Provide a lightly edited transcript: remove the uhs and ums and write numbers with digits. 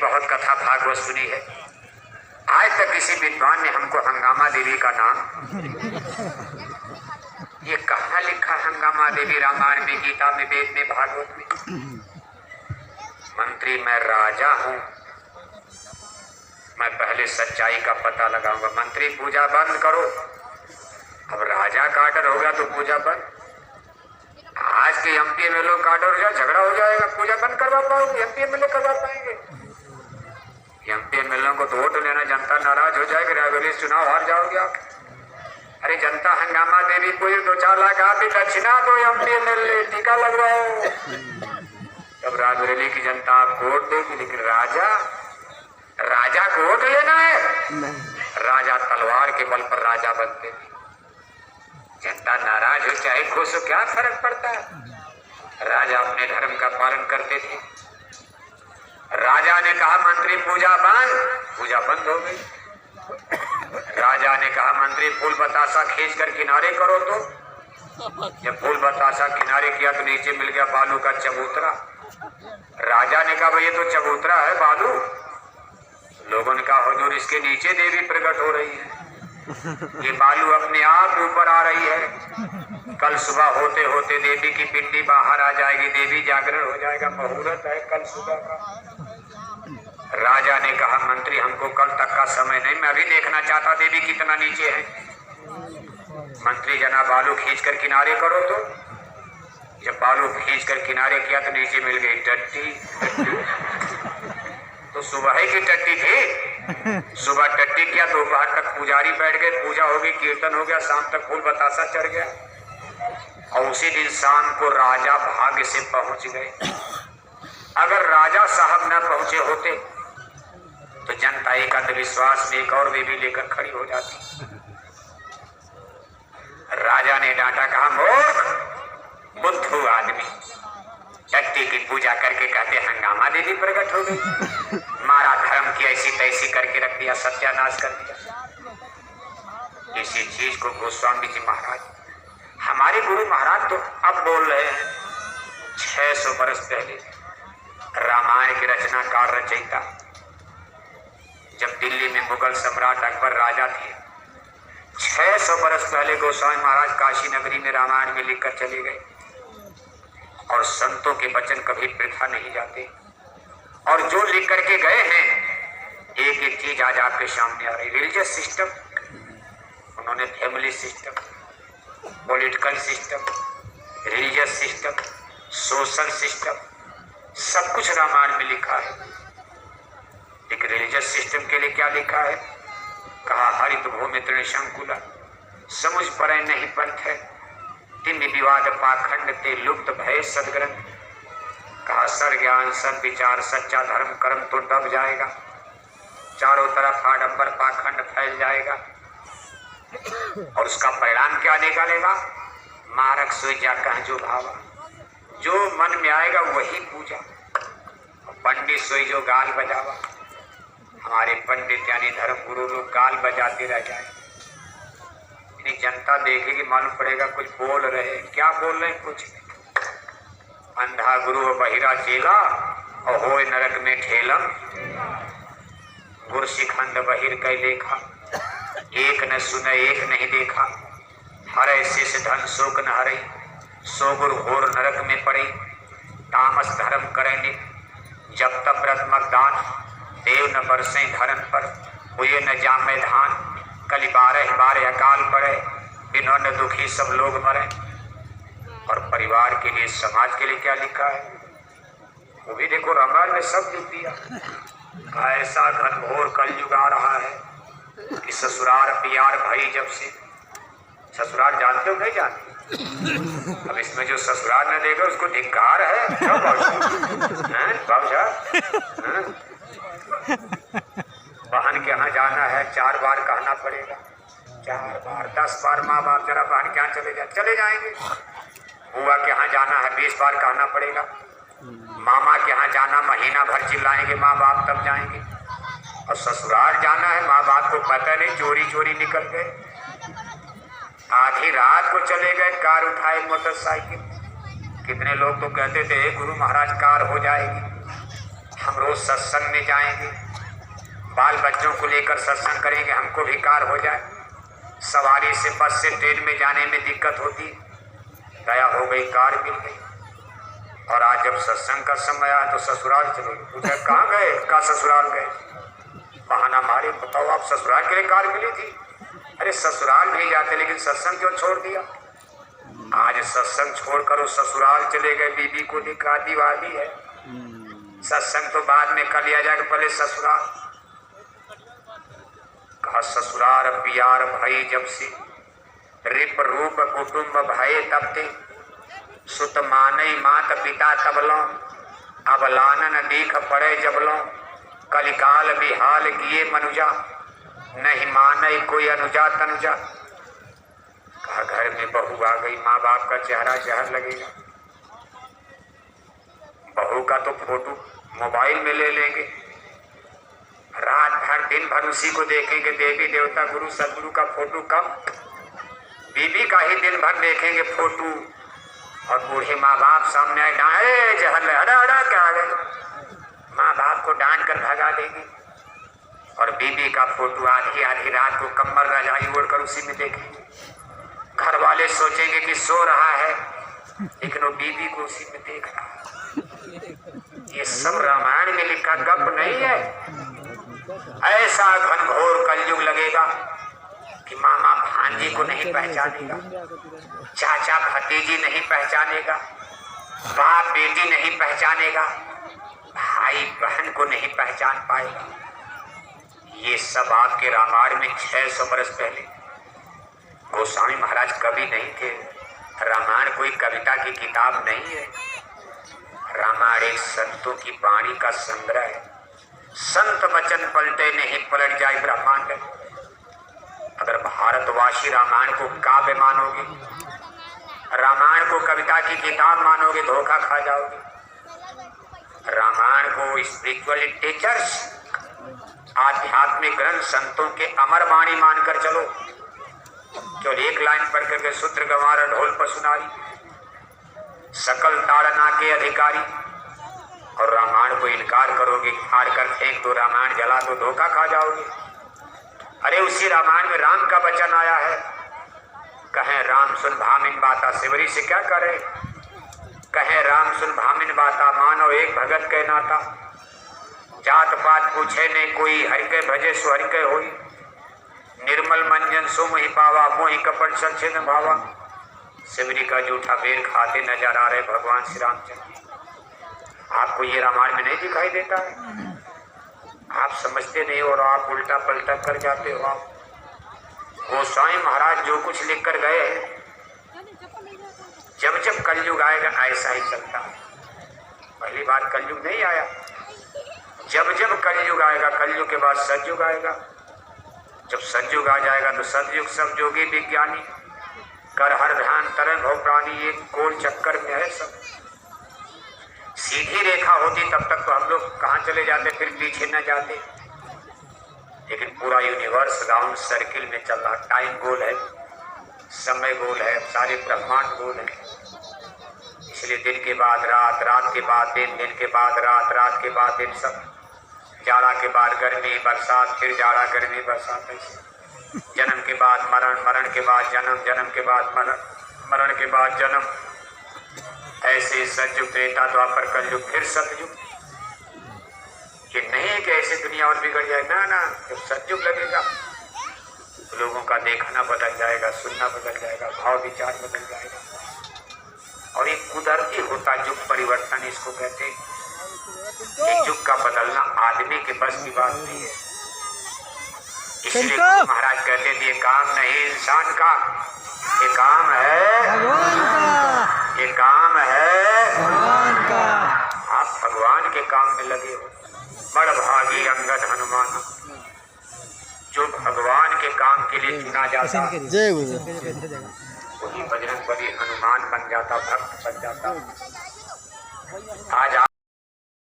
बहुत कथा भागवत सुनी है, आज तक किसी विद्वान ने हमको हंगामा देवी का नाम, ये कहाँ लिखा हंगामा देवी? रामायण में, गीता में, वेद में, भागवत में? मंत्री मैं राजा हूं, मैं पहले सच्चाई का पता लगाऊंगा। मंत्री पूजा बंद करो। अब राजा का आर्डर होगा तो पूजा बंद। आज के एमपी में लोग का आर्डर हो जाए, झगड़ा हो जाएगा, पूजा बंद करवा पाओगे? एमपी एमएलए करवा पाएंगे? एमपी एमएलए को तो वोट लेना, जनता नाराज हो जाएगी, रायबरेली चुनाव हार जाओगे आप। अरे जनता हंगामा देवी को 2-4 लाख आप ही दक्षिणा दो, एमपी एमएलए टीका लगवाओ, तब रायबरेली की जनता आपको वोट देगी। लेकिन राजा को वोट लेना है? राजा तलवार के बल पर राजा बनते थे, जनता नाराज हो चाहे खुश हो, क्या फर्क पड़ता है? राजा अपने धर्म का पालन करते थे। राजा ने कहा मंत्री पूजा बंद, पूजा बंद हो गई। राजा ने कहा मंत्री फूल बतासा खींच कर किनारे करो, तो जब फूल बतासा किनारे किया तो नीचे मिल गया बालू का चबूतरा। राजा ने कहा भाई ये तो चबूतरा है, बालू। लोगों ने कहा हुजूर इसके नीचे देवी प्रकट हो रही है, ये बालू अपने आप ऊपर आ रही है। कल सुबह होते होते देवी की पिंडी बाहर आ जाएगी, देवी जागरण हो जाएगा, मुहूर्त है कल सुबह का। राजा ने कहा मंत्री हमको कल तक का समय नहीं, मैं अभी देखना चाहता देवी कितना नीचे है। मंत्री जना बालू खींच कर किनारे करो, तो जब बालू खींच कर किनारे किया तो नीचे मिल गई टट्टी। तो सुबह की टट्टी थी, सुबह टट्टी किया, दोपहर तक पुजारी बैठ गए, पूजा हो गई, कीर्तन हो गया, शाम तक फूल बतासा चढ़ गया। और उसी दिन शाम को राजा भाग्य से पहुंच गए। अगर राजा साहब न पहुंचे होते तो जनता एक अंधविश्वास में एक और देवी लेकर खड़ी हो जाती। राजा ने डांटा, कहा मूर्ख बुद्धू आदमी, टट्टी की पूजा करके कहते हंगामा देवी प्रकट हो गई। मारा धर्म की ऐसी तैसी करके रख दिया, सत्यानाश कर दिया। इसी चीज को गोस्वामी जी महाराज, हमारे गुरु महाराज तो अब बोल रहे हैं 600 बरस पहले रामायण की रचनाकार रचयिता, जब दिल्ली में मुगल सम्राट अकबर राजा थे, 600 बरस पहले गोस्वामी महाराज काशी नगरी में रामायण में लिखकर चले गए। और संतों के वचन कभी वृथा नहीं जाते, और जो लिख करके गए हैं एक एक चीज आज आपके सामने आ रही। रिलीजियस सिस्टम, उन्होंने family system, political system, religious system, social system, सब कुछ रामायण में लिखा है। लेकिन रिलीजियस सिस्टम के लिए क्या लिखा है? कहा हरित भूमि तृण शंकुला, समुझ परे नहीं पंथ है, तिम विवाद पाखंड ते लुप्त भय सदग्रंथ। कहा सर ज्ञान सर विचार सच्चा धर्म कर्म तो दब जाएगा, चारों तरफ आडंबर पाखंड फैल जाएगा, और उसका परिणाम क्या निकालेगा? मारक सोई जा कह जो भावा, जो मन में आएगा वही पूजा, पंडित सोई जो गाल बजावा। हमारे पंडित यानी धर्म गुरु लोग गाल बजाते रह जाए, जनता देखेगी, मालूम पड़ेगा कुछ बोल रहे हैं। क्या बोल रहे हैं? कुछ नहीं। अंधा गुरु बहिरा चेला और होए नरक में ठेलम, गुरसिखंड बहिर कै लेखा, एक न सुने एक नहीं देखा, हरे शिष धन शोक न हरे, सो गुरु घोर नरक में पड़े, तामस धर्म करे नित, जब तब व्रत मगदान, देव न बरसे धरन पर, हुए न जामे धान, कली 12 अकाल पड़े, बिनों न दुखी सब लोग मरे। और परिवार के लिए समाज के लिए क्या लिखा है वो भी देखो, रामायण में सब लिख दिया। ऐसा घनघोर कलयुग आ रहा है कि ससुराल प्यार भई जब से, ससुराल जानते हो नहीं जानते? अब इसमें जो ससुराल न देगा उसको धिक्कार है। क्यों बाबूशाह? बहन के यहाँ जाना है 4 बार कहना पड़ेगा, 4 बार 10 बार। माँ बाप जरा बहन के यहाँ चले जाएंगे। बुआ के यहाँ जाना है 20 बार कहना पड़ेगा। मामा के यहाँ जाना महीना भर चिल्लाएंगे माँ बाप, तब जाएंगे। और ससुराल जाना है, माँ बाप को पता नहीं, चोरी चोरी निकल गए, आधी रात को चले गए, कार उठाए मोटरसाइकिल। कितने लोग तो कहते थे गुरु महाराज कार हो जाएगी, हम रोज सत्संग में जाएंगे, बाल बच्चों को लेकर सत्संग करेंगे, हमको भी कार हो जाए। सवारी से, बस से, ट्रेन में जाने में दिक्कत होती, दया हो गई, कार मिल गई। और आज जब सत्संग का समय आया तो ससुराल चले गए। पूछा कहाँ गए? कहाँ ससुराल गए? बहाना मारे, बताओ आप ससुराल के लिए कार मिली थी? अरे ससुराल भी जाते लेकिन सत्संग क्यों छोड़ दिया? आज सत्संग छोड़कर वो ससुराल चले गए, बीबी को दिखा दिवाली है। सत्संग तो बाद में कर लिया जाएगा, पहले ससुराल। कहा ससुराल प्यार भई जब से, रिप रूप कुटुंब भये तब ते, सुत मानई मात पिता तबलों, अब लानन दीख पड़े जबलों, कलिकाल बिहाल किए मनुजा, नहीं मानई कोई अनुजा तनुजा। कहा घर में बहू आ गई, माँ बाप का चेहरा जहर लगेगा। बहू का तो फोटो मोबाइल में ले लेंगे, रात भर दिन भर उसी को देखेंगे, देवी देवता गुरु सदगुरु का फोटो कम, बीबी का ही दिन भर देखेंगे फोटो। और बूढ़े माँ बाप सामने आए, डांटे जहर ले, अड़ा अड़ा क्या आ गए, माँ बाप को डांट कर भगा देंगे। और बीबी का फोटो आधी आधी रात को कम्बल रजाई ओढ़कर उसी में देखेंगे। घर वाले सोचेंगे कि सो रहा है, लेकिन वो बीबी को उसी में देख रहा है। ये सब रामायण में लिखा गप नहीं है। ऐसा घनघोर कलयुग लगेगा कि मामा भांजी को नहीं पहचानेगा, चाचा भतीजी नहीं पहचानेगा, बाप बेटी नहीं पहचानेगा, भाई बहन को नहीं पहचान पाएगा। ये सब आपके रामायण में 600 बरस पहले। गोस्वामी महाराज कवि नहीं थे, रामायण कोई कविता की किताब नहीं है। रामायण एक संतों की वाणी का संग्रह है। संत वचन पलटे नहीं पलट जाए ब्रह्मांड। अगर भारतवासी रामायण को काव्य मानोगे, रामायण को कविता की किताब मानोगे, धोखा खा जाओगे। रामायण को स्पिरिचुअल टीचर्स, आध्यात्मिक ग्रंथ, संतों के अमर वाणी मानकर चलो। केवल एक लाइन पढ़ करके सूत्र गंवार ढोल पर सुनारी, सकल ताड़ना के अधिकारी। और रामायण को इनकार करोगे, फाड़ कर फेंक दो, रामायण जला दो, धोखा खा जाओगे। अरे उसी रामायण में राम का वचन आया है, कहें राम सुन भामिन बाता, शिवरी से क्या करे, कहें राम सुन भामिन बाता, मानो एक भगत के नाता। जात पात पूछे ने कोई, हरि के भजे सो हरि के होई, निर्मल मंजन सो मोहि पावा, मोहि कपट सच्चिन भावा। शिवरी का जूठा बेर खाते नजर आ रहे भगवान श्री रामचंद्र। आपको ये रामायण में नहीं दिखाई देता है? आप समझते नहीं और आप उल्टा पलटा कर जाते हो। आप गोस्वामी महाराज जो कुछ लिख कर गए हैं, जब जब कलयुग आएगा ऐसा ही चलता है। पहली बार कलयुग नहीं आया, जब जब कलयुग आएगा, कलयुग के बाद सतयुग आएगा। जब सतयुग आ जाएगा तो सतयुग सब जोगी विज्ञानी, कर हर ध्यान तरंग हो प्राणी, एक गोल चक्कर में है सब। सीधी रेखा होती तब तक तो हम लोग कहाँ चले जाते, फिर पीछे न जाते। लेकिन पूरा यूनिवर्स राउंड सर्किल में चल रहा। टाइम गोल है, समय गोल है, सारे ब्रह्मांड गोल है। इसलिए दिन के बाद रात, रात के बाद दिन, दिन के बाद रात, रात के बाद दिन, सब जाड़ा के बाद गर्मी बरसात, फिर जाड़ा गर्मी बरसात। ऐसे जन्म के बाद मरण, मरण के बाद जन्म, जन्म के बाद मरण, मरण के बाद जन्म। ऐसे सतयुग, त्रेता, द्वापर, कलयुग, फिर सतयुग। ये नहीं है कि ऐसे दुनिया और बिगड़ जाए, ना ना। जब सतयुग लगेगा तो लोगों का देखना बदल जाएगा, सुनना बदल जाएगा, भाव विचार बदल जाएगा। और एक कुदरती होता युग परिवर्तन, इसको कहते हैं। एक युग का बदलना आदमी के बस की बात नहीं है। इसलिए महाराज कहते थे, ये काम नहीं इंसान का, ये काम है भगवान का, ये काम है भगवान का। आप भगवान के काम में लगे हो। बड़ भागी अंगद हनुमान, जो भगवान के काम के लिए चुना जाता, वही बजरंगबली हनुमान बन जाता, भक्त बन जाता। आज